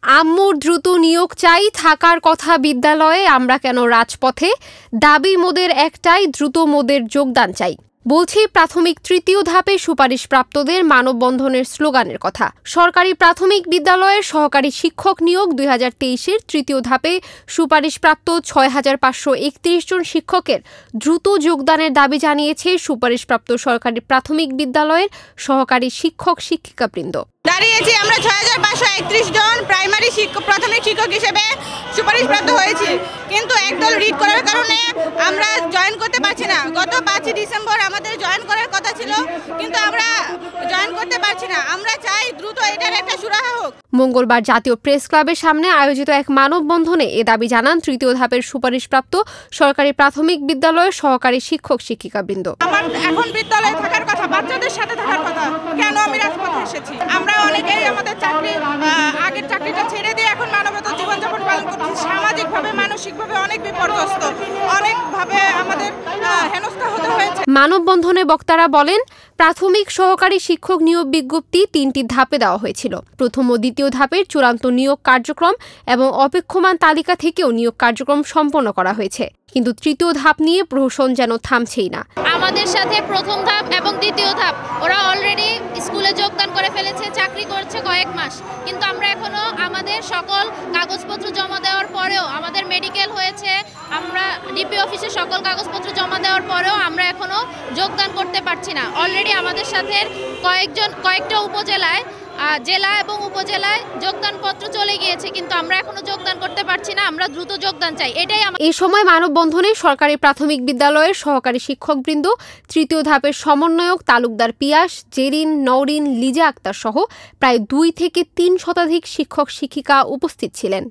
আম্মুর দ্রুত নিয়োগ চাই, থাকার কথা বিদ্যালয়ে, আমরা কেন রাজপথে? দাবি মোদের একটাই, দ্রুত মোদের যোগদান চাই। বলছি প্রাথমিক তৃতীয় ধাপে সুপারিশপ্রাপ্তদের মানববন্ধনের স্লোগানের কথা। সরকারি প্রাথমিক বিদ্যালয়ের সহকারী শিক্ষক নিয়োগ 2023-এর তৃতীয় ধাপে সুপারিশপ্রাপ্ত 6,531 জন শিক্ষকের দ্রুত যোগদানের দাবি জানিয়েছে সুপারিশপ্রাপ্ত সরকারি প্রাথমিক বিদ্যালয়ের সহকারী শিক্ষক শিক্ষিকাবৃন্দ। দাঁড়িয়েছি আমরা 6,531 জন প্রাইমারি প্রাথমিক শিক্ষক হিসেবে সুপারিশপ্রাপ্ত হয়েছি, কিন্তু একদল রিট করার কারণে আমরা জয়েন করতে পারছি না। গত 5 ডিসেম্বর আমাদের জয়েন করার কথা ছিল, কিন্তু আমরা জয়েন করতে পারছি না। আমরা চাই দ্রুত এটার একটা সুরাহা হোক। মঙ্গলবার জাতীয় প্রেস ক্লাবের সামনে আয়োজিত এক মানববন্ধনে এ দাবি জানান তৃতীয় ধাপের সুপারিশপ্রাপ্ত সরকারি প্রাথমিক বিদ্যালয়ের সহকারী শিক্ষক শিক্ষিকাবৃন্দ। আমার এখন বিদ্যালয়ে থাকার কথা, বাচ্চাদের সাথে থাকার কথা, কেন আমি রাজপথে এসেছি? আমরা অনেকেই আমাদের আগের চাকরিটা ছেড়ে দিয়ে এখন মানবতা জীবনযাপন পালন করছি। সামাজিকভাবে মানসিকভাবে অনেক বিপর্যস্ত, অনেকভাবে আমাদের হেনস্থা হতে হয়েছে। মানববন্ধনে বক্তারা বলেন, প্রাথমিক সহকারী শিক্ষক নিয়োগ বিজ্ঞপ্তি 3টি ধাপে দেওয়া হয়েছিল। প্রথম ও দ্বিতীয় ধাপের চূড়ান্ত নিয়োগ কার্যক্রম এবং অপেক্ষমান তালিকা থেকেও নিয়োগ কার্যক্রম সম্পন্ন করা হয়েছে, কিন্তু তৃতীয় ধাপ নিয়ে প্রহসন যেন থামছেই না। আমাদের সাথে প্রথম ধাপ এবং দ্বিতীয় ধাপ ওরা অলরেডি স্কুলে যোগদান করে ফেলেছে, চাকরি করছে কয়েক মাস, কিন্তু আমরা এখনো আমাদের সকল কাগজপত্র জমা দেওয়ার পরেও, আমাদের মেডিকেল হয়েছে, আমরা ডিপি অফিসে সকল কাগজপত্র জমা দেওয়ার পরেও আমরা এখনো যোগদান করতে পারছি না। অলরেডি আমাদের সাথে কয়েকটা উপজেলায়, জেলা এবং উপজেলায় যোগদানপত্র চলে গিয়েছে, কিন্তু আমরা এখনো যোগদান করতে পারছি না। আমরা দ্রুত যোগদান চাই, এটাই। এই সময় মানববন্ধনে সরকারি প্রাথমিক বিদ্যালয়ের সহকারী শিক্ষকবৃন্দ, তৃতীয় ধাপের সমন্বয়ক তালুকদার পিয়াস, জেরিন, নওরিন, লিজা আক্তার সহ প্রায় 2 থেকে 3 শতাধিক শিক্ষক শিক্ষিকা উপস্থিত ছিলেন।